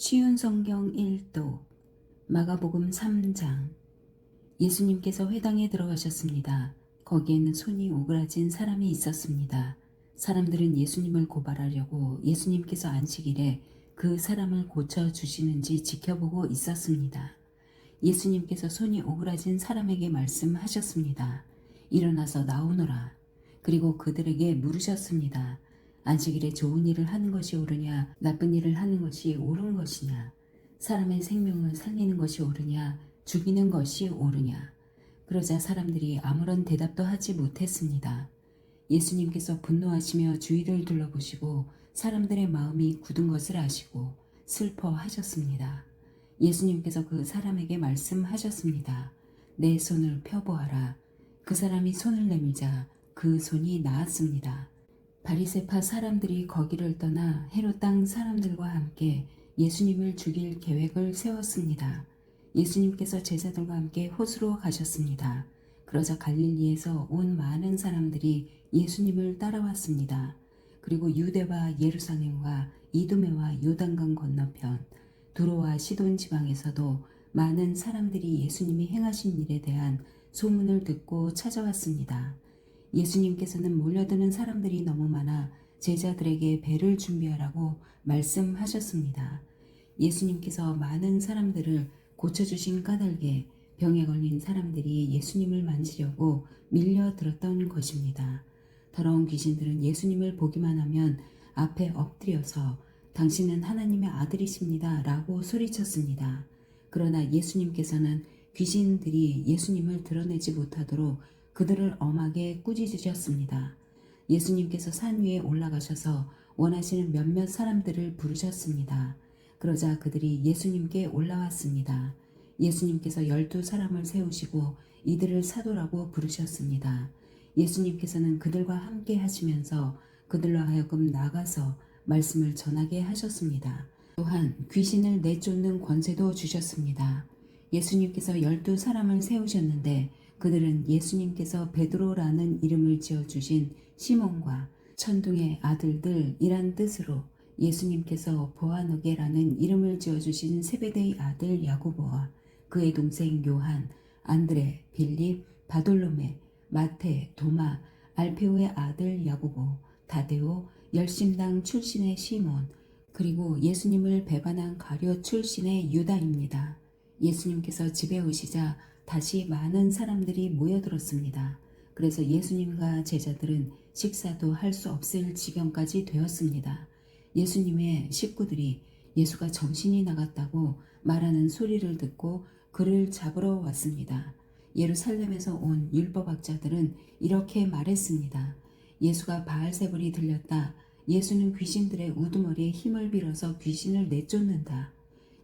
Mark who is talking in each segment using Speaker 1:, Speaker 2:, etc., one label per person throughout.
Speaker 1: 쉬운 성경 1도 마가복음 3장. 예수님께서 회당에 들어가셨습니다. 거기에는 손이 오그라진 사람이 있었습니다. 사람들은 예수님을 고발하려고 예수님께서 안식일에 그 사람을 고쳐주시는지 지켜보고 있었습니다. 예수님께서 손이 오그라진 사람에게 말씀하셨습니다. 일어나서 나오너라. 그리고 그들에게 물으셨습니다. 안식일에 좋은 일을 하는 것이 옳으냐, 나쁜 일을 하는 것이 옳은 것이냐, 사람의 생명을 살리는 것이 옳으냐, 죽이는 것이 옳으냐. 그러자 사람들이 아무런 대답도 하지 못했습니다. 예수님께서 분노하시며 주위를 둘러보시고 사람들의 마음이 굳은 것을 아시고 슬퍼하셨습니다. 예수님께서 그 사람에게 말씀하셨습니다. 내 손을 펴보아라. 그 사람이 손을 내밀자 그 손이 나았습니다. 바리새파 사람들이 거기를 떠나 헤롯 땅 사람들과 함께 예수님을 죽일 계획을 세웠습니다. 예수님께서 제자들과 함께 호수로 가셨습니다. 그러자 갈릴리에서 온 많은 사람들이 예수님을 따라왔습니다. 그리고 유대와 예루살렘과 이두메와 요단강 건너편 두로와 시돈 지방에서도 많은 사람들이 예수님이 행하신 일에 대한 소문을 듣고 찾아왔습니다. 예수님께서는 몰려드는 사람들이 너무 많아 제자들에게 배를 준비하라고 말씀하셨습니다. 예수님께서 많은 사람들을 고쳐주신 까닭에 병에 걸린 사람들이 예수님을 만지려고 밀려들었던 것입니다. 더러운 귀신들은 예수님을 보기만 하면 앞에 엎드려서 당신은 하나님의 아들이십니다 라고 소리쳤습니다. 그러나 예수님께서는 귀신들이 예수님을 드러내지 못하도록 그들을 엄하게 꾸짖으셨습니다. 예수님께서 산 위에 올라가셔서 원하시는 몇몇 사람들을 부르셨습니다. 그러자 그들이 예수님께 올라왔습니다. 예수님께서 12사람을 세우시고 이들을 사도라고 부르셨습니다. 예수님께서는 그들과 함께 하시면서 그들로 하여금 나가서 말씀을 전하게 하셨습니다. 또한 귀신을 내쫓는 권세도 주셨습니다. 예수님께서 12사람을 세우셨는데 그들은 예수님께서 베드로라는 이름을 지어주신 시몬과 천둥의 아들들이란 뜻으로 예수님께서 보아너게라는 이름을 지어주신 세베대의 아들 야고보와 그의 동생 요한, 안드레, 빌립, 바돌로메, 마테, 도마, 알페오의 아들 야고보, 다데오, 열심당 출신의 시몬, 그리고 예수님을 배반한 가룟 출신의 유다입니다. 예수님께서 집에 오시자 다시 많은 사람들이 모여들었습니다. 그래서 예수님과 제자들은 식사도 할 수 없을 지경까지 되었습니다. 예수님의 식구들이 예수가 정신이 나갔다고 말하는 소리를 듣고 그를 잡으러 왔습니다. 예루살렘에서 온 율법학자들은 이렇게 말했습니다. 예수가 바알세불이 들렸다. 예수는 귀신들의 우두머리에 힘을 빌어서 귀신을 내쫓는다.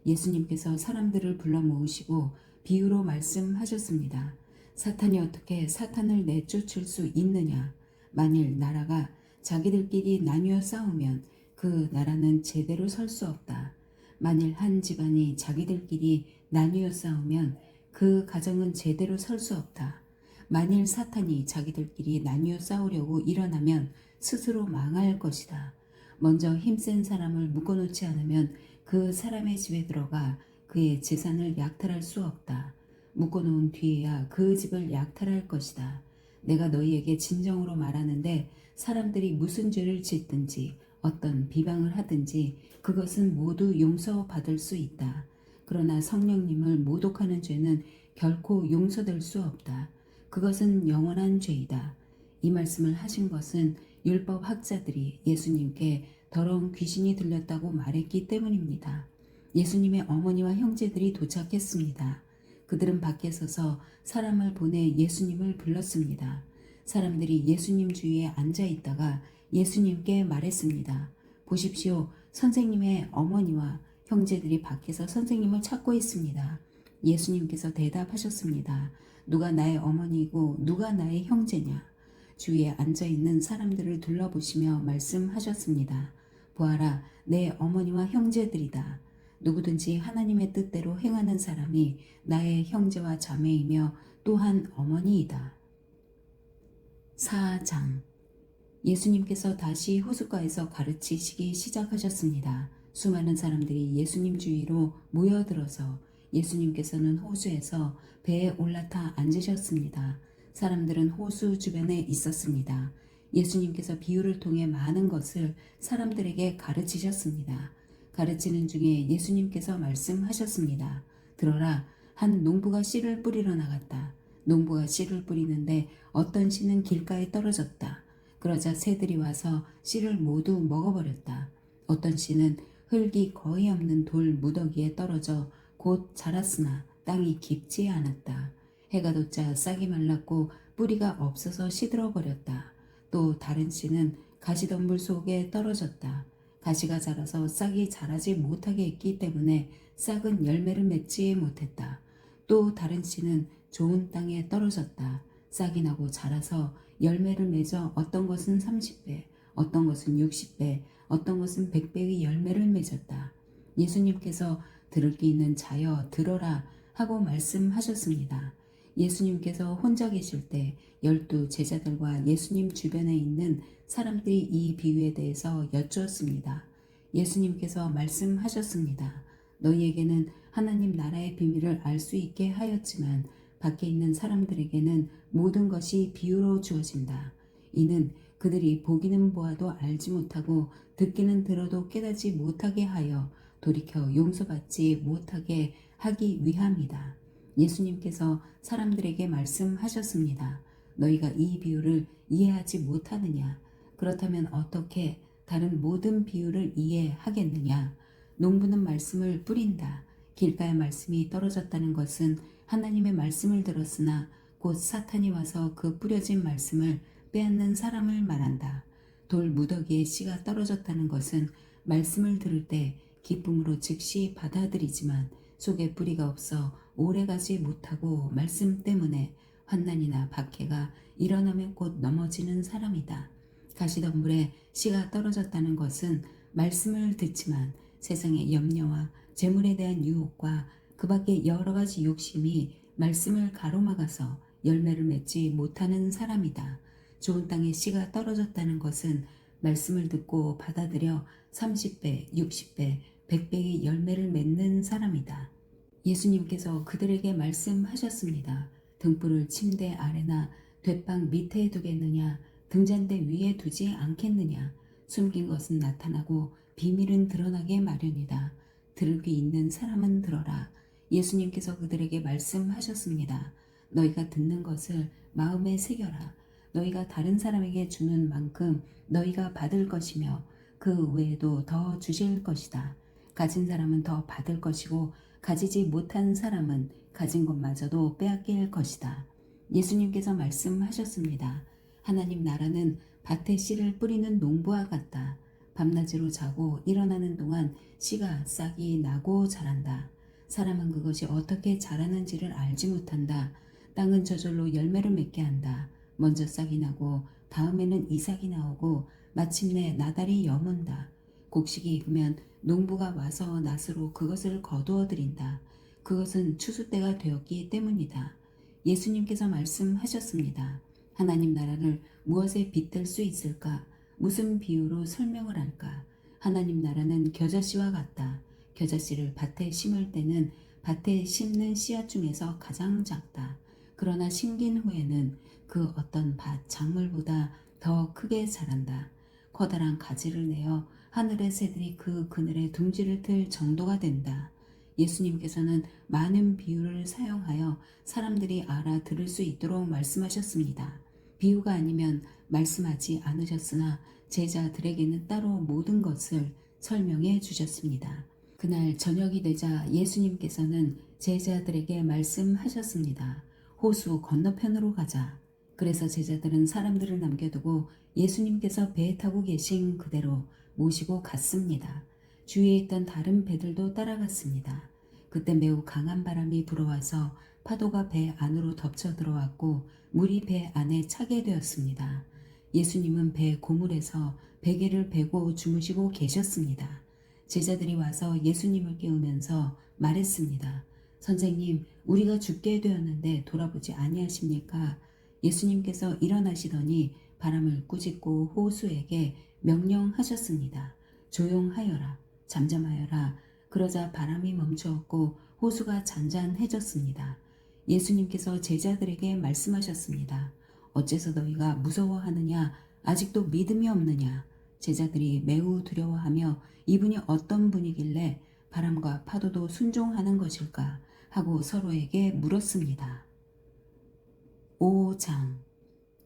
Speaker 1: 예수님께서 사람들을 불러 모으시고 비유로 말씀하셨습니다. 사탄이 어떻게 사탄을 내쫓을 수 있느냐? 만일 나라가 자기들끼리 나뉘어 싸우면 그 나라는 제대로 설 수 없다. 만일 한 집안이 자기들끼리 나뉘어 싸우면 그 가정은 제대로 설 수 없다. 만일 사탄이 자기들끼리 나뉘어 싸우려고 일어나면 스스로 망할 것이다. 먼저 힘센 사람을 묶어놓지 않으면 그 사람의 집에 들어가 그의 재산을 약탈할 수 없다. 묶어놓은 뒤에야 그 집을 약탈할 것이다. 내가 너희에게 진정으로 말하는데 사람들이 무슨 죄를 짓든지 어떤 비방을 하든지 그것은 모두 용서받을 수 있다. 그러나 성령님을 모독하는 죄는 결코 용서될 수 없다. 그것은 영원한 죄이다. 이 말씀을 하신 것은 율법 학자들이 예수님께 더러운 귀신이 들렸다고 말했기 때문입니다. 예수님의 어머니와 형제들이 도착했습니다. 그들은 밖에 서서 사람을 보내 예수님을 불렀습니다. 사람들이 예수님 주위에 앉아 있다가 예수님께 말했습니다. 보십시오. 선생님의 어머니와 형제들이 밖에서 선생님을 찾고 있습니다. 예수님께서 대답하셨습니다. 누가 나의 어머니이고 누가 나의 형제냐? 주위에 앉아있는 사람들을 둘러보시며 말씀하셨습니다. 보아라, 내 어머니와 형제들이다. 누구든지 하나님의 뜻대로 행하는 사람이 나의 형제와 자매이며 또한 어머니이다. 4장. 예수님께서 다시 호숫가에서 가르치시기 시작하셨습니다. 수많은 사람들이 예수님 주위로 모여들어서 예수님께서는 호수에서 배에 올라타 앉으셨습니다. 사람들은 호수 주변에 있었습니다. 예수님께서 비유를 통해 많은 것을 사람들에게 가르치셨습니다. 가르치는 중에 예수님께서 말씀하셨습니다. 들어라, 한 농부가 씨를 뿌리러 나갔다. 농부가 씨를 뿌리는데 어떤 씨는 길가에 떨어졌다. 그러자 새들이 와서 씨를 모두 먹어버렸다. 어떤 씨는 흙이 거의 없는 돌 무더기에 떨어져 곧 자랐으나 땅이 깊지 않았다. 해가 돋자 싹이 말랐고 뿌리가 없어서 시들어버렸다. 또 다른 씨는 가시덤불 속에 떨어졌다. 가시가 자라서 싹이 자라지 못하게 했기 때문에 싹은 열매를 맺지 못했다. 또 다른 씨는 좋은 땅에 떨어졌다. 싹이 나고 자라서 열매를 맺어 어떤 것은 30배, 어떤 것은 60배, 어떤 것은 100배의 열매를 맺었다. 예수님께서 들을 귀 있는 자여 들어라 하고 말씀하셨습니다. 예수님께서 혼자 계실 때 12 제자들과 예수님 주변에 있는 사람들이 이 비유에 대해서 여쭈었습니다. 예수님께서 말씀하셨습니다. 너희에게는 하나님 나라의 비밀을 알 수 있게 하였지만 밖에 있는 사람들에게는 모든 것이 비유로 주어진다. 이는 그들이 보기는 보아도 알지 못하고 듣기는 들어도 깨닫지 못하게 하여 돌이켜 용서받지 못하게 하기 위함이다. 예수님께서 사람들에게 말씀하셨습니다. 너희가 이 비유를 이해하지 못하느냐? 그렇다면 어떻게 다른 모든 비유를 이해하겠느냐? 농부는 말씀을 뿌린다. 길가에 말씀이 떨어졌다는 것은 하나님의 말씀을 들었으나 곧 사탄이 와서 그 뿌려진 말씀을 빼앗는 사람을 말한다. 돌 무더기에 씨가 떨어졌다는 것은 말씀을 들을 때 기쁨으로 즉시 받아들이지만 속에 뿌리가 없어 오래가지 못하고 말씀 때문에 환난이나 박해가 일어나면 곧 넘어지는 사람이다. 가시덤불에 씨가 떨어졌다는 것은 말씀을 듣지만 세상의 염려와 재물에 대한 유혹과 그 밖에 여러 가지 욕심이 말씀을 가로막아서 열매를 맺지 못하는 사람이다. 좋은 땅에 씨가 떨어졌다는 것은 말씀을 듣고 받아들여 30배, 60배, 100배의 열매를 맺는 사람이다. 예수님께서 그들에게 말씀하셨습니다. 등불을 침대 아래나 돛방 밑에 두겠느냐, 등잔대 위에 두지 않겠느냐. 숨긴 것은 나타나고 비밀은 드러나게 마련이다. 들을 귀 있는 사람은 들어라. 예수님께서 그들에게 말씀하셨습니다. 너희가 듣는 것을 마음에 새겨라. 너희가 다른 사람에게 주는 만큼 너희가 받을 것이며 그 외에도 더 주실 것이다. 가진 사람은 더 받을 것이고 가지지 못한 사람은 가진 것마저도 빼앗길 것이다. 예수님께서 말씀하셨습니다. 하나님 나라는 밭에 씨를 뿌리는 농부와 같다. 밤낮으로 자고 일어나는 동안 씨가 싹이 나고 자란다. 사람은 그것이 어떻게 자라는지를 알지 못한다. 땅은 저절로 열매를 맺게 한다. 먼저 싹이 나고 다음에는 이삭이 나오고 마침내 나달이 여문다. 곡식이 익으면 농부가 와서 낫으로 그것을 거두어 드린다. 그것은 추수 때가 되었기 때문이다. 예수님께서 말씀하셨습니다. 하나님 나라를 무엇에 빗댈 수 있을까? 무슨 비유로 설명을 할까? 하나님 나라는 겨자씨와 같다. 겨자씨를 밭에 심을 때는 밭에 심는 씨앗 중에서 가장 작다. 그러나 심긴 후에는 그 어떤 밭 작물보다 더 크게 자란다. 커다란 가지를 내어 하늘의 새들이 그 그늘에 둥지를 틀 정도가 된다. 예수님께서는 많은 비유를 사용하여 사람들이 알아들을 수 있도록 말씀하셨습니다. 비유가 아니면 말씀하지 않으셨으나 제자들에게는 따로 모든 것을 설명해 주셨습니다. 그날 저녁이 되자 예수님께서는 제자들에게 말씀하셨습니다. 호수 건너편으로 가자. 그래서 제자들은 사람들을 남겨두고 예수님께서 배에 타고 계신 그대로 모시고 갔습니다. 주위에 있던 다른 배들도 따라갔습니다. 그때 매우 강한 바람이 불어와서 파도가 배 안으로 덮쳐 들어왔고 물이 배 안에 차게 되었습니다. 예수님은 배 고물에서 베개를 베고 주무시고 계셨습니다. 제자들이 와서 예수님을 깨우면서 말했습니다. 선생님, 우리가 죽게 되었는데 돌아보지 아니하십니까? 예수님께서 일어나시더니 바람을 꾸짖고 호수에게 명령하셨습니다. 조용하여라. 잠잠하여라. 그러자 바람이 멈추었고 호수가 잔잔해졌습니다. 예수님께서 제자들에게 말씀하셨습니다. 어째서 너희가 무서워하느냐? 아직도 믿음이 없느냐? 제자들이 매우 두려워하며 이분이 어떤 분이길래 바람과 파도도 순종하는 것일까? 하고 서로에게 물었습니다. 5장.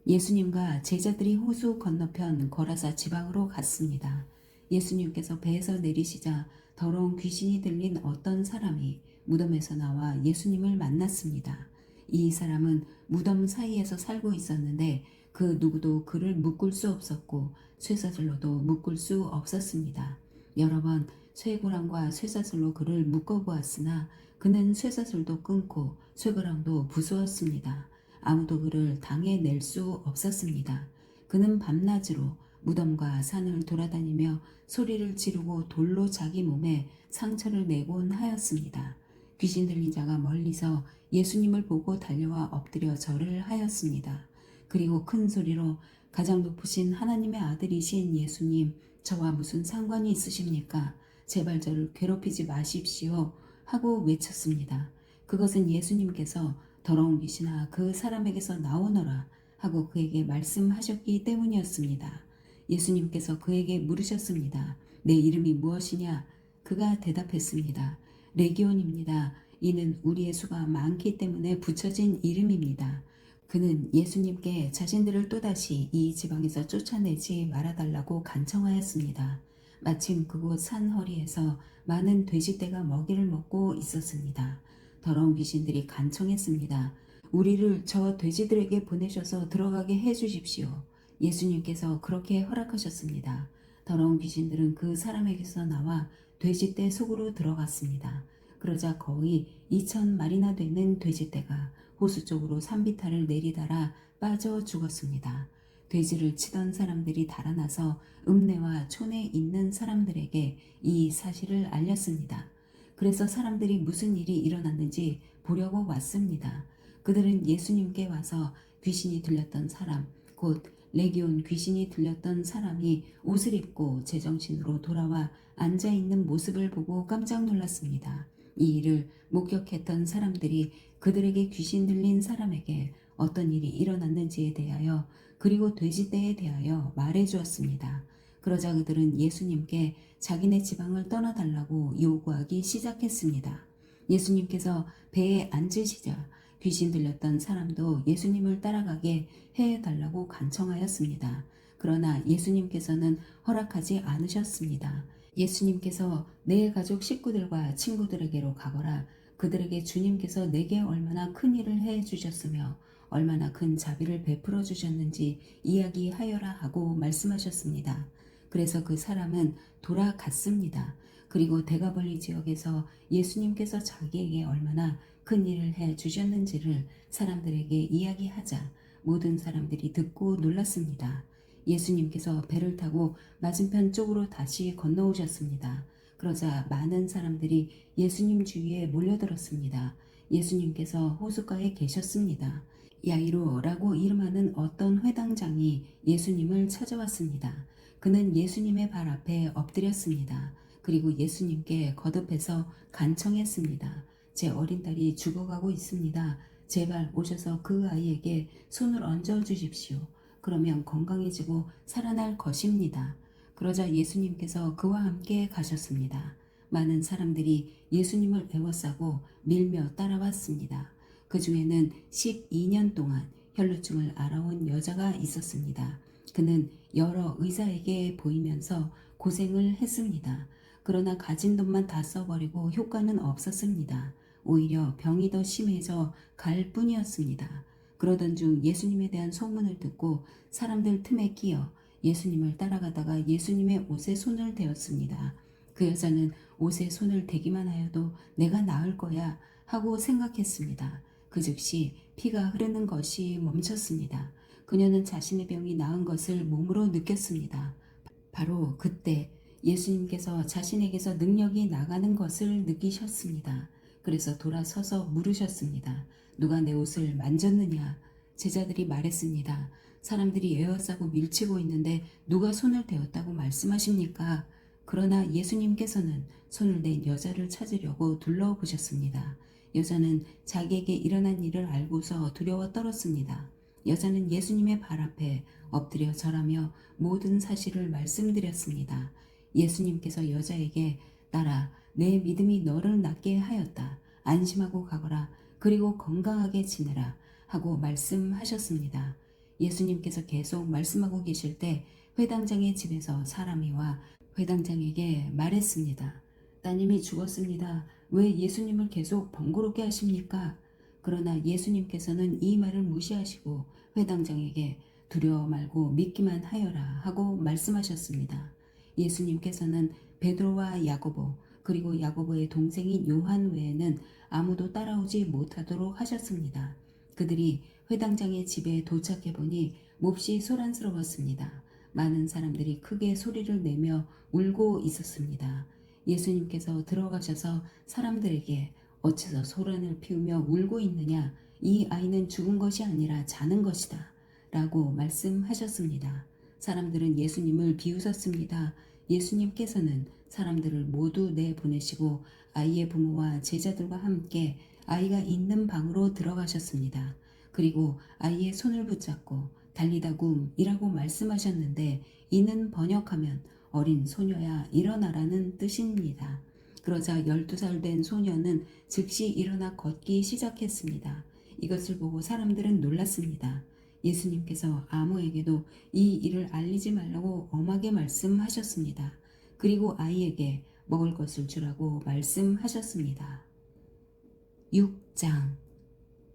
Speaker 1: 예수님과 제자들이 호수 건너편 거라사 지방으로 갔습니다. 예수님께서 배에서 내리시자 더러운 귀신이 들린 어떤 사람이 무덤에서 나와 예수님을 만났습니다. 이 사람은 무덤 사이에서 살고 있었는데 그 누구도 그를 묶을 수 없었고 쇠사슬로도 묶을 수 없었습니다. 여러 번 쇠고랑과 쇠사슬로 그를 묶어보았으나 그는 쇠사슬도 끊고 쇠고랑도 부수었습니다. 아무도 그를 당해낼 수 없었습니다. 그는 밤낮으로 무덤과 산을 돌아다니며 소리를 지르고 돌로 자기 몸에 상처를 내곤 하였습니다. 귀신 들린 자가 멀리서 예수님을 보고 달려와 엎드려 절을 하였습니다. 그리고 큰 소리로 가장 높으신 하나님의 아들이신 예수님, 저와 무슨 상관이 있으십니까? 제발 저를 괴롭히지 마십시오. 하고 외쳤습니다. 그것은 예수님께서 더러운 귀신아 그 사람에게서 나오너라 하고 그에게 말씀하셨기 때문이었습니다. 예수님께서 그에게 물으셨습니다. 내 이름이 무엇이냐? 그가 대답했습니다. 레기온입니다. 이는 우리의 수가 많기 때문에 붙여진 이름입니다. 그는 예수님께 자신들을 또다시 이 지방에서 쫓아내지 말아달라고 간청하였습니다. 마침 그곳 산 허리에서 많은 돼지떼가 먹이를 먹고 있었습니다. 더러운 귀신들이 간청했습니다. 우리를 저 돼지들에게 보내셔서 들어가게 해주십시오. 예수님께서 그렇게 허락하셨습니다. 더러운 귀신들은 그 사람에게서 나와 돼지떼 속으로 들어갔습니다. 그러자 거의 2,000마리나 되는 돼지떼가 호수 쪽으로 산비탈을 내리달아 빠져 죽었습니다. 돼지를 치던 사람들이 달아나서 읍내와 촌에 있는 사람들에게 이 사실을 알렸습니다. 그래서 사람들이 무슨 일이 일어났는지 보려고 왔습니다. 그들은 예수님께 와서 귀신이 들렸던 사람, 곧 레기온 귀신이 들렸던 사람이 옷을 입고 제정신으로 돌아와 앉아있는 모습을 보고 깜짝 놀랐습니다. 이 일을 목격했던 사람들이 그들에게 귀신 들린 사람에게 어떤 일이 일어났는지에 대하여 그리고 돼지떼에 대하여 말해 주었습니다. 그러자 그들은 예수님께 자기네 지방을 떠나달라고 요구하기 시작했습니다. 예수님께서 배에 앉으시자 귀신 들렸던 사람도 예수님을 따라가게 해달라고 간청하였습니다. 그러나 예수님께서는 허락하지 않으셨습니다. 예수님께서 내 가족 식구들과 친구들에게로 가거라. 그들에게 주님께서 내게 얼마나 큰 일을 해 주셨으며 얼마나 큰 자비를 베풀어 주셨는지 이야기하여라 하고 말씀하셨습니다. 그래서 그 사람은 돌아갔습니다. 그리고 대가벌리 지역에서 예수님께서 자기에게 얼마나 큰 일을 해 주셨는지를 사람들에게 이야기하자 모든 사람들이 듣고 놀랐습니다. 예수님께서 배를 타고 맞은편 쪽으로 다시 건너오셨습니다. 그러자 많은 사람들이 예수님 주위에 몰려들었습니다. 예수님께서 호숫가에 계셨습니다. 야이로라고 이름하는 어떤 회당장이 예수님을 찾아왔습니다. 그는 예수님의 발 앞에 엎드렸습니다. 그리고 예수님께 거듭해서 간청했습니다. 제 어린 딸이 죽어가고 있습니다. 제발 오셔서 그 아이에게 손을 얹어 주십시오. 그러면 건강해지고 살아날 것입니다. 그러자 예수님께서 그와 함께 가셨습니다. 많은 사람들이 예수님을 애워싸고 밀며 따라왔습니다. 그 중에는 12년 동안 혈루증을 앓아온 여자가 있었습니다. 그는 여러 의사에게 보이면서 고생을 했습니다. 그러나 가진 돈만 다 써버리고 효과는 없었습니다. 오히려 병이 더 심해져 갈 뿐이었습니다. 그러던 중 예수님에 대한 소문을 듣고 사람들 틈에 끼어 예수님을 따라가다가 예수님의 옷에 손을 대었습니다. 그 여자는 옷에 손을 대기만 하여도 내가 나을 거야 하고 생각했습니다. 그 즉시 피가 흐르는 것이 멈췄습니다. 그녀는 자신의 병이 나은 것을 몸으로 느꼈습니다. 바로 그때 예수님께서 자신에게서 능력이 나가는 것을 느끼셨습니다. 그래서 돌아서서 물으셨습니다. 누가 내 옷을 만졌느냐? 제자들이 말했습니다. 사람들이 에워싸고 밀치고 있는데 누가 손을 대었다고 말씀하십니까? 그러나 예수님께서는 손을 댄 여자를 찾으려고 둘러보셨습니다. 여자는 자기에게 일어난 일을 알고서 두려워 떨었습니다. 여자는 예수님의 발 앞에 엎드려 절하며 모든 사실을 말씀드렸습니다. 예수님께서 여자에게 딸아, 내 믿음이 너를 낫게 하였다. 안심하고 가거라. 그리고 건강하게 지내라. 하고 말씀하셨습니다. 예수님께서 계속 말씀하고 계실 때 회당장의 집에서 사람이 와 회당장에게 말했습니다. 따님이 죽었습니다. 왜 예수님을 계속 번거롭게 하십니까? 그러나 예수님께서는 이 말을 무시하시고 회당장에게 두려워 말고 믿기만 하여라 하고 말씀하셨습니다. 예수님께서는 베드로와 야고보 그리고 야고보의 동생인 요한 외에는 아무도 따라오지 못하도록 하셨습니다. 그들이 회당장의 집에 도착해 보니 몹시 소란스러웠습니다. 많은 사람들이 크게 소리를 내며 울고 있었습니다. 예수님께서 들어가셔서 사람들에게 어째서 소란을 피우며 울고 있느냐? 이 아이는 죽은 것이 아니라 자는 것이다. 라고 말씀하셨습니다. 사람들은 예수님을 비웃었습니다. 예수님께서는 사람들을 모두 내보내시고 아이의 부모와 제자들과 함께 아이가 있는 방으로 들어가셨습니다. 그리고 아이의 손을 붙잡고 달리다굼이라고 말씀하셨는데 이는 번역하면 어린 소녀야 일어나라는 뜻입니다. 그러자 12살 된 소녀는 즉시 일어나 걷기 시작했습니다. 이것을 보고 사람들은 놀랐습니다. 예수님께서 아무에게도 이 일을 알리지 말라고 엄하게 말씀하셨습니다. 그리고 아이에게 먹을 것을 주라고 말씀하셨습니다. 6장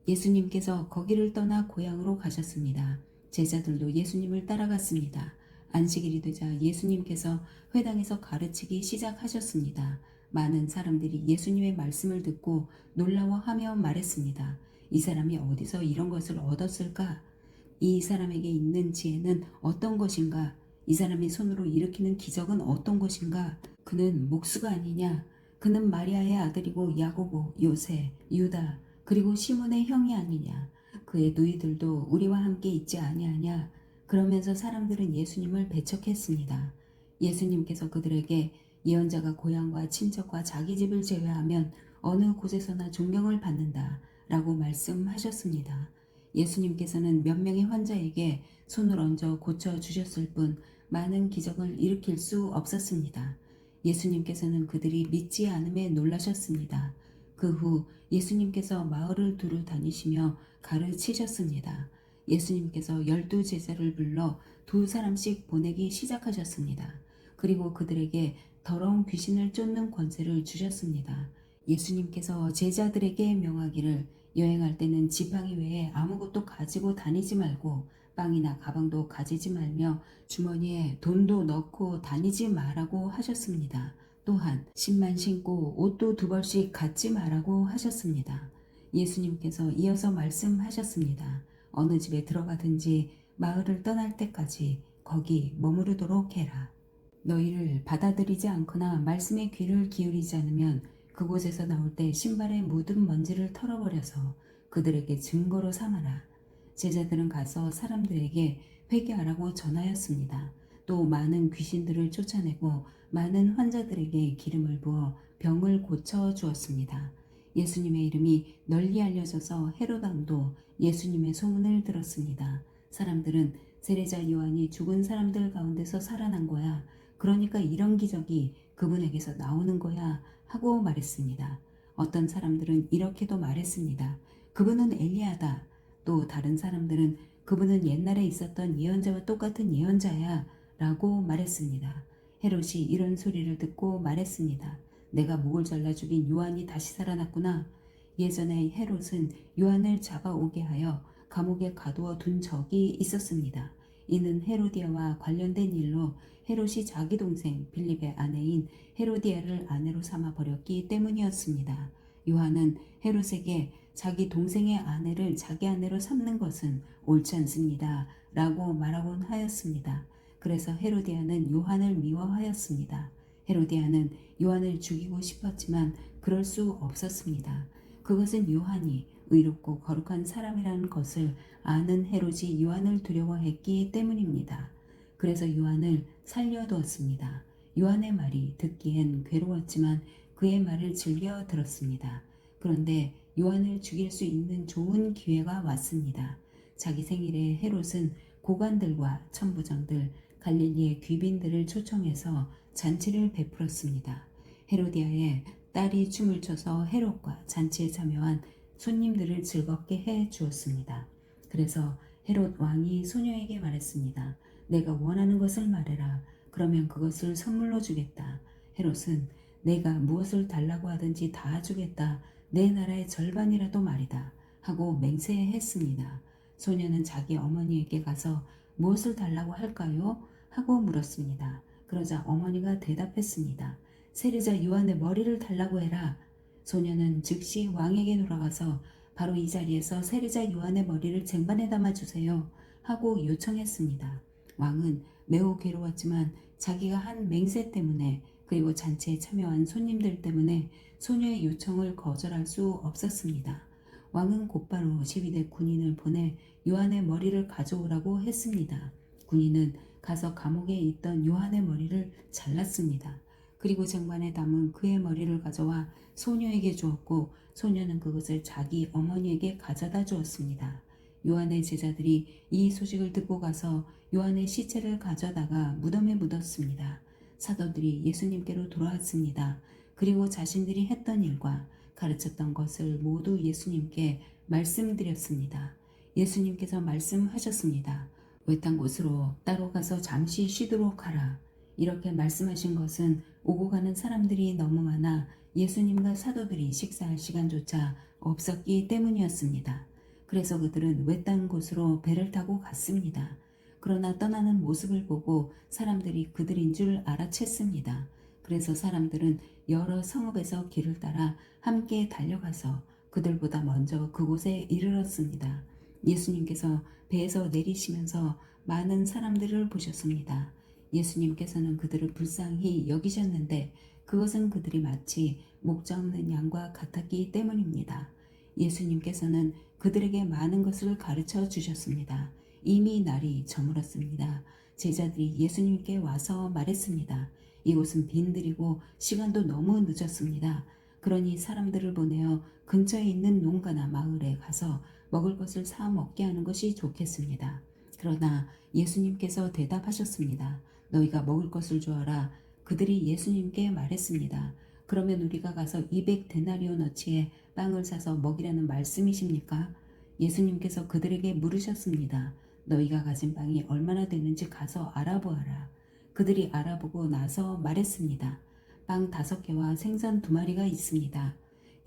Speaker 1: 예수님께서 거기를 떠나 고향으로 가셨습니다. 제자들도 예수님을 따라갔습니다. 안식일이 되자 예수님께서 회당에서 가르치기 시작하셨습니다. 많은 사람들이 예수님의 말씀을 듣고 놀라워하며 말했습니다. 이 사람이 어디서 이런 것을 얻었을까? 이 사람에게 있는 지혜는 어떤 것인가? 이 사람이 손으로 일으키는 기적은 어떤 것인가? 그는 목수가 아니냐? 그는 마리아의 아들이고 야고보, 요새, 유다, 그리고 시몬의 형이 아니냐? 그의 누이들도 우리와 함께 있지 아니하냐? 그러면서 사람들은 예수님을 배척했습니다. 예수님께서 그들에게 예언자가 고향과 친척과 자기 집을 제외하면 어느 곳에서나 존경을 받는다 라고 말씀하셨습니다. 예수님께서는 몇 명의 환자에게 손을 얹어 고쳐주셨을 뿐 많은 기적을 일으킬 수 없었습니다. 예수님께서는 그들이 믿지 않음에 놀라셨습니다. 그 후 예수님께서 마을을 두루 다니시며 가르치셨습니다. 예수님께서 12제자를 불러 2사람씩 보내기 시작하셨습니다. 그리고 그들에게 더러운 귀신을 쫓는 권세를 주셨습니다. 예수님께서 제자들에게 명하기를 여행할 때는 지팡이 외에 아무것도 가지고 다니지 말고 빵이나 가방도 가지지 말며 주머니에 돈도 넣고 다니지 말라고 하셨습니다. 또한 신만 신고 옷도 2벌씩 갖지 말라고 하셨습니다. 예수님께서 이어서 말씀하셨습니다. 어느 집에 들어가든지 마을을 떠날 때까지 거기 머무르도록 해라. 너희를 받아들이지 않거나 말씀에 귀를 기울이지 않으면 그곳에서 나올 때 신발에 묻은 먼지를 털어버려서 그들에게 증거로 삼아라. 제자들은 가서 사람들에게 회개하라고 전하였습니다. 또 많은 귀신들을 쫓아내고 많은 환자들에게 기름을 부어 병을 고쳐 주었습니다. 예수님의 이름이 널리 알려져서 헤롯 왕도 예수님의 소문을 들었습니다. 사람들은 세례자 요한이 죽은 사람들 가운데서 살아난 거야. 그러니까 이런 기적이 그분에게서 나오는 거야 하고 말했습니다. 어떤 사람들은 이렇게도 말했습니다. 그분은 엘리야다. 또 다른 사람들은 그분은 옛날에 있었던 예언자와 똑같은 예언자야 라고 말했습니다. 헤롯이 이런 소리를 듣고 말했습니다. 내가 목을 잘라 죽인 요한이 다시 살아났구나. 예전에 헤롯은 요한을 잡아오게 하여 감옥에 가두어 둔 적이 있었습니다. 이는 헤로디아와 관련된 일로 헤롯이 자기 동생 빌립의 아내인 헤로디아를 아내로 삼아 버렸기 때문이었습니다. 요한은 헤롯에게 자기 동생의 아내를 자기 아내로 삼는 것은 옳지 않습니다. 라고 말하곤 하였습니다. 그래서 헤로디아는 요한을 미워하였습니다. 헤로디아는 요한을 죽이고 싶었지만 그럴 수 없었습니다. 그것은 요한이 의롭고 거룩한 사람이라는 것을 아는 헤롯이 요한을 두려워했기 때문입니다. 그래서 요한을 살려두었습니다. 요한의 말이 듣기엔 괴로웠지만 그의 말을 즐겨 들었습니다. 그런데 요한을 죽일 수 있는 좋은 기회가 왔습니다. 자기 생일에 헤롯은 고관들과 천부장들, 갈릴리의 귀빈들을 초청해서 잔치를 베풀었습니다. 헤로디아의 딸이 춤을 춰서 헤롯과 잔치에 참여한 손님들을 즐겁게 해 주었습니다. 그래서 헤롯 왕이 소녀에게 말했습니다. 내가 원하는 것을 말해라. 그러면 그것을 선물로 주겠다. 헤롯은 내가 무엇을 달라고 하든지 다 주겠다. 내 나라의 절반이라도 말이다. 하고 맹세했습니다. 소녀는 자기 어머니에게 가서 무엇을 달라고 할까요? 하고 물었습니다. 그러자 어머니가 대답했습니다. 세례자 요한의 머리를 달라고 해라. 소녀는 즉시 왕에게 돌아가서 바로 이 자리에서 세례자 요한의 머리를 쟁반에 담아주세요. 하고 요청했습니다. 왕은 매우 괴로웠지만 자기가 한 맹세 때문에 그리고 잔치에 참여한 손님들 때문에 소녀의 요청을 거절할 수 없었습니다. 왕은 곧바로 12대 군인을 보내 요한의 머리를 가져오라고 했습니다. 군인은 가서 감옥에 있던 요한의 머리를 잘랐습니다. 그리고 쟁반에 담은 그의 머리를 가져와 소녀에게 주었고 소녀는 그것을 자기 어머니에게 가져다 주었습니다. 요한의 제자들이 이 소식을 듣고 가서 요한의 시체를 가져다가 무덤에 묻었습니다. 사도들이 예수님께로 돌아왔습니다. 그리고 자신들이 했던 일과 가르쳤던 것을 모두 예수님께 말씀드렸습니다. 예수님께서 말씀하셨습니다. 외딴 곳으로 따로 가서 잠시 쉬도록 하라. 이렇게 말씀하신 것은 오고 가는 사람들이 너무 많아 예수님과 사도들이 식사할 시간조차 없었기 때문이었습니다. 그래서 그들은 외딴 곳으로 배를 타고 갔습니다. 그러나 떠나는 모습을 보고 사람들이 그들인 줄 알아챘습니다. 그래서 사람들은 여러 성읍에서 길을 따라 함께 달려가서 그들보다 먼저 그곳에 이르렀습니다. 예수님께서 배에서 내리시면서 많은 사람들을 보셨습니다. 예수님께서는 그들을 불쌍히 여기셨는데 그것은 그들이 마치 목자 없는 양과 같았기 때문입니다. 예수님께서는 그들에게 많은 것을 가르쳐 주셨습니다. 이미 날이 저물었습니다. 제자들이 예수님께 와서 말했습니다. 이곳은 빈들이고 시간도 너무 늦었습니다. 그러니 사람들을 보내어 근처에 있는 농가나 마을에 가서 먹을 것을 사 먹게 하는 것이 좋겠습니다. 그러나 예수님께서 대답하셨습니다. 너희가 먹을 것을 주어라. 그들이 예수님께 말했습니다. 그러면 우리가 가서 200데나리온어치의 빵을 사서 먹이라는 말씀이십니까? 예수님께서 그들에게 물으셨습니다. 너희가 가진 빵이 얼마나 되는지 가서 알아보아라. 그들이 알아보고 나서 말했습니다. 빵 5개와 생선 2마리가 있습니다.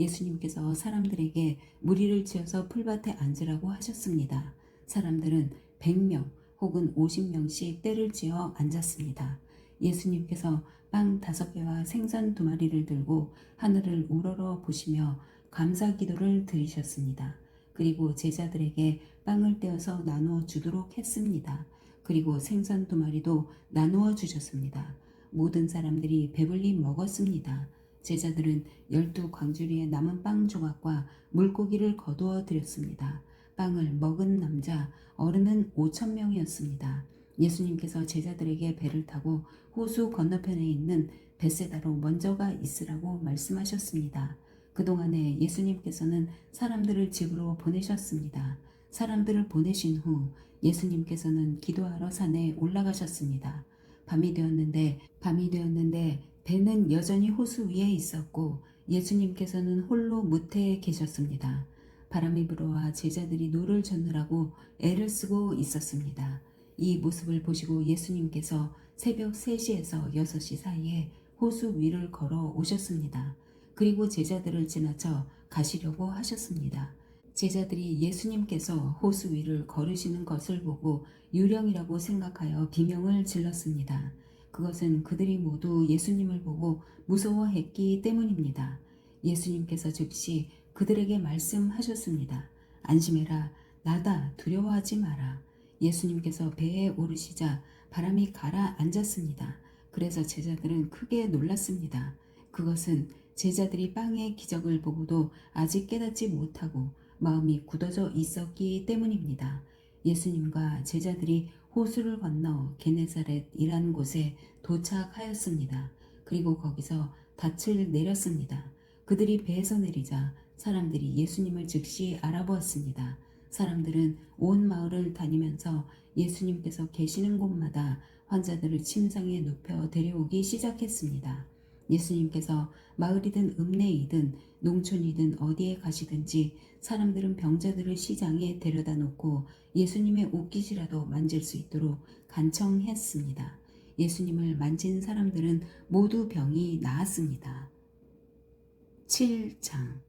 Speaker 1: 예수님께서 사람들에게 무리를 지어서 풀밭에 앉으라고 하셨습니다. 사람들은 100명 혹은 50명씩 때를 지어 앉았습니다. 예수님께서 빵 5개와 생선 2마리를 들고 하늘을 우러러 보시며 감사 기도를 드리셨습니다. 그리고 제자들에게 빵을 떼어서 나누어 주도록 했습니다. 그리고 생선 2마리도 나누어 주셨습니다. 모든 사람들이 배불리 먹었습니다. 제자들은 12광주리의 남은 빵 조각과 물고기를 거두어 드렸습니다. 빵을 먹은 남자, 어른은 5,000명이었습니다. 예수님께서 제자들에게 배를 타고 호수 건너편에 있는 벳세다로 먼저 가 있으라고 말씀하셨습니다. 그동안에 예수님께서는 사람들을 집으로 보내셨습니다. 사람들을 보내신 후 예수님께서는 기도하러 산에 올라가셨습니다. 밤이 되었는데 배는 여전히 호수 위에 있었고 예수님께서는 홀로 무태에 계셨습니다. 바람이 불어와 제자들이 노를 젓느라고 애를 쓰고 있었습니다. 이 모습을 보시고 예수님께서 새벽 3시에서 6시 사이에 호수 위를 걸어 오셨습니다. 그리고 제자들을 지나쳐 가시려고 하셨습니다. 제자들이 예수님께서 호수 위를 걸으시는 것을 보고 유령이라고 생각하여 비명을 질렀습니다. 그것은 그들이 모두 예수님을 보고 무서워했기 때문입니다. 예수님께서 즉시 그들에게 말씀하셨습니다. 안심해라. 나다. 두려워하지 마라. 예수님께서 배에 오르시자 바람이 가라앉았습니다. 그래서 제자들은 크게 놀랐습니다. 그것은 제자들이 빵의 기적을 보고도 아직 깨닫지 못하고 마음이 굳어져 있었기 때문입니다. 예수님과 제자들이 호수를 건너 게네사렛이라는 곳에 도착하였습니다. 그리고 거기서 닻을 내렸습니다. 그들이 배에서 내리자 사람들이 예수님을 즉시 알아보았습니다. 사람들은 온 마을을 다니면서 예수님께서 계시는 곳마다 환자들을 침상에 눕혀 데려오기 시작했습니다. 예수님께서 마을이든 읍내이든 농촌이든 어디에 가시든지 사람들은 병자들을 시장에 데려다 놓고 예수님의 옷깃이라도 만질 수 있도록 간청했습니다. 예수님을 만진 사람들은 모두 병이 나았습니다. 7장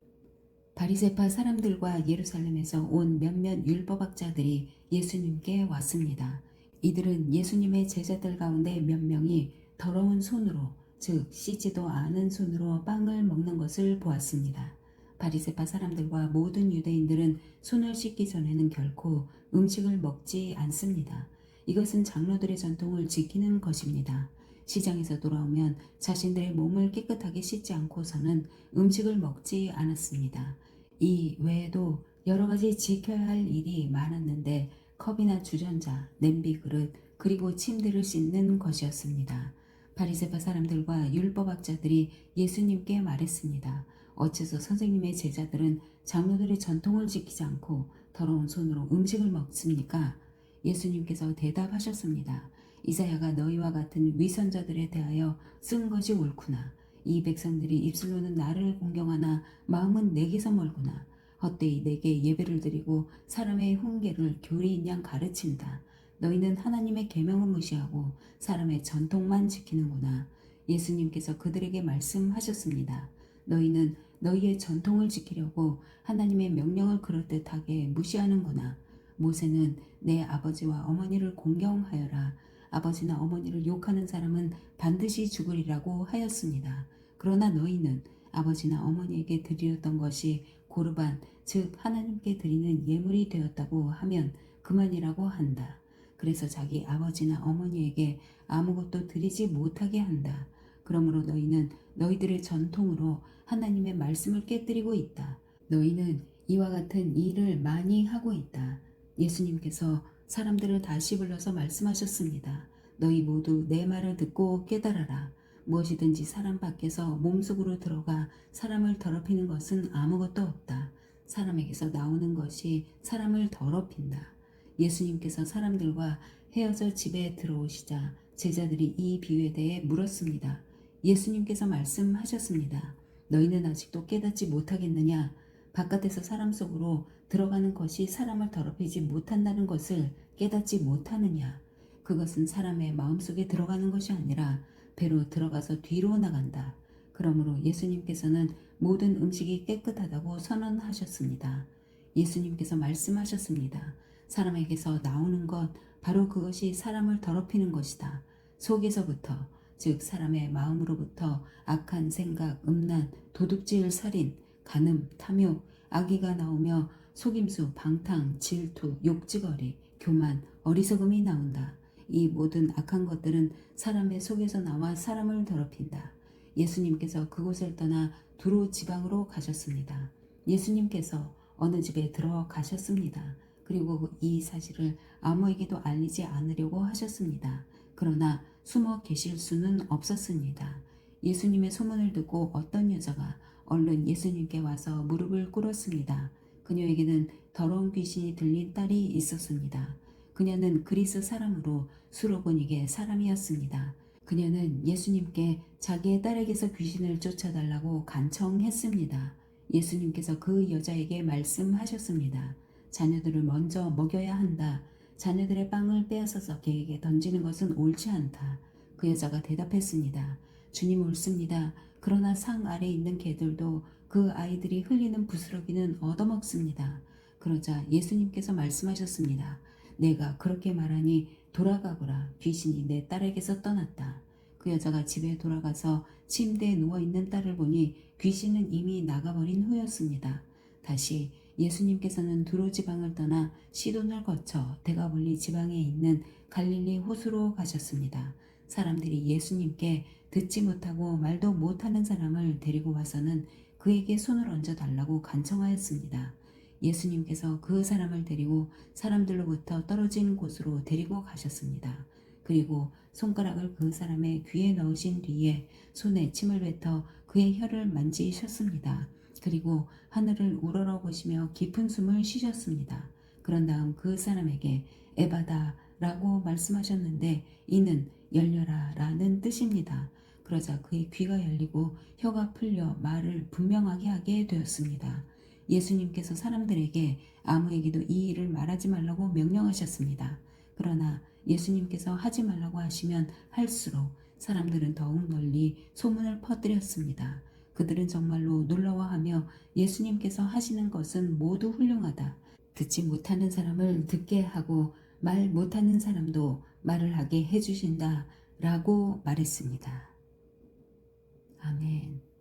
Speaker 1: 바리새파 사람들과 예루살렘에서 온 몇몇 율법학자들이 예수님께 왔습니다. 이들은 예수님의 제자들 가운데 몇 명이 더러운 손으로, 즉 씻지도 않은 손으로 빵을 먹는 것을 보았습니다. 바리새파 사람들과 모든 유대인들은 손을 씻기 전에는 결코 음식을 먹지 않습니다. 이것은 장로들의 전통을 지키는 것입니다. 시장에서 돌아오면 자신들의 몸을 깨끗하게 씻지 않고서는 음식을 먹지 않았습니다. 이 외에도 여러 가지 지켜야 할 일이 많았는데 컵이나 주전자, 냄비 그릇, 그리고 침대를 씻는 것이었습니다. 바리새파 사람들과 율법학자들이 예수님께 말했습니다. 어째서 선생님의 제자들은 장로들의 전통을 지키지 않고 더러운 손으로 음식을 먹습니까? 예수님께서 대답하셨습니다. 이사야가 너희와 같은 위선자들에 대하여 쓴 것이 옳구나. 이 백성들이 입술로는 나를 공경하나 마음은 내게서 멀구나. 헛되이 내게 예배를 드리고 사람의 훈계를 교리인 양 가르친다. 너희는 하나님의 계명을 무시하고 사람의 전통만 지키는구나. 예수님께서 그들에게 말씀하셨습니다. 너희는 너희의 전통을 지키려고 하나님의 명령을 그럴듯하게 무시하는구나. 모세는 내 아버지와 어머니를 공경하여라. 아버지나 어머니를 욕하는 사람은 반드시 죽으리라고 하였습니다. 그러나 너희는 아버지나 어머니에게 드리었던 것이 고르반, 즉 하나님께 드리는 예물이 되었다고 하면 그만이라고 한다. 그래서 자기 아버지나 어머니에게 아무것도 드리지 못하게 한다. 그러므로 너희는 너희들의 전통으로 하나님의 말씀을 깨뜨리고 있다. 너희는 이와 같은 일을 많이 하고 있다. 예수님께서 사람들을 다시 불러서 말씀하셨습니다. 너희 모두 내 말을 듣고 깨달아라. 무엇이든지 사람 밖에서 몸속으로 들어가 사람을 더럽히는 것은 아무것도 없다. 사람에게서 나오는 것이 사람을 더럽힌다. 예수님께서 사람들과 헤어져 집에 들어오시자 제자들이 이 비유에 대해 물었습니다. 예수님께서 말씀하셨습니다. 너희는 아직도 깨닫지 못하겠느냐? 바깥에서 사람 속으로 들어가는 것이 사람을 더럽히지 못한다는 것을 깨닫지 못하느냐? 그것은 사람의 마음속에 들어가는 것이 아니라 배로 들어가서 뒤로 나간다. 그러므로 예수님께서는 모든 음식이 깨끗하다고 선언하셨습니다. 예수님께서 말씀하셨습니다. 사람에게서 나오는 것, 바로 그것이 사람을 더럽히는 것이다. 속에서부터, 즉 사람의 마음으로부터 악한 생각, 음란, 도둑질, 살인, 간음, 탐욕, 악의가 나오며 속임수, 방탕, 질투, 욕지거리, 교만, 어리석음이 나온다. 이 모든 악한 것들은 사람의 속에서 나와 사람을 더럽힌다. 예수님께서 그곳을 떠나 두로 지방으로 가셨습니다. 예수님께서 어느 집에 들어가셨습니다. 그리고 이 사실을 아무에게도 알리지 않으려고 하셨습니다. 그러나 숨어 계실 수는 없었습니다. 예수님의 소문을 듣고 어떤 여자가 얼른 예수님께 와서 무릎을 꿇었습니다. 그녀에게는 더러운 귀신이 들린 딸이 있었습니다. 그녀는 그리스 사람으로 수로보니게 사람이었습니다. 그녀는 예수님께 자기의 딸에게서 귀신을 쫓아달라고 간청했습니다. 예수님께서 그 여자에게 말씀하셨습니다. 자녀들을 먼저 먹여야 한다. 자녀들의 빵을 빼앗아서 개에게 던지는 것은 옳지 않다. 그 여자가 대답했습니다. 주님 옳습니다. 그러나 상 아래 있는 개들도 그 아이들이 흘리는 부스러기는 얻어먹습니다. 그러자 예수님께서 말씀하셨습니다. 내가 그렇게 말하니 돌아가거라. 귀신이 내 딸에게서 떠났다. 그 여자가 집에 돌아가서 침대에 누워있는 딸을 보니 귀신은 이미 나가버린 후였습니다. 다시 예수님께서는 두로 지방을 떠나 시돈을 거쳐 데가볼리 지방에 있는 갈릴리 호수로 가셨습니다. 사람들이 예수님께 듣지 못하고 말도 못하는 사람을 데리고 와서는 그에게 손을 얹어 달라고 간청하였습니다. 예수님께서 그 사람을 데리고 사람들로부터 떨어진 곳으로 데리고 가셨습니다. 그리고 손가락을 그 사람의 귀에 넣으신 뒤에 손에 침을 뱉어 그의 혀를 만지셨습니다. 그리고 하늘을 우러러 보시며 깊은 숨을 쉬셨습니다. 그런 다음 그 사람에게 에바다 라고 말씀하셨는데 이는 열려라 라는 뜻입니다. 그러자 그의 귀가 열리고 혀가 풀려 말을 분명하게 하게 되었습니다. 예수님께서 사람들에게 아무에게도 이 일을 말하지 말라고 명령하셨습니다. 그러나 예수님께서 하지 말라고 하시면 할수록 사람들은 더욱 널리 소문을 퍼뜨렸습니다. 그들은 정말로 놀라워하며 예수님께서 하시는 것은 모두 훌륭하다. 듣지 못하는 사람을 듣게 하고 말 못하는 사람도 말을 하게 해주신다 라고 말했습니다. 아멘.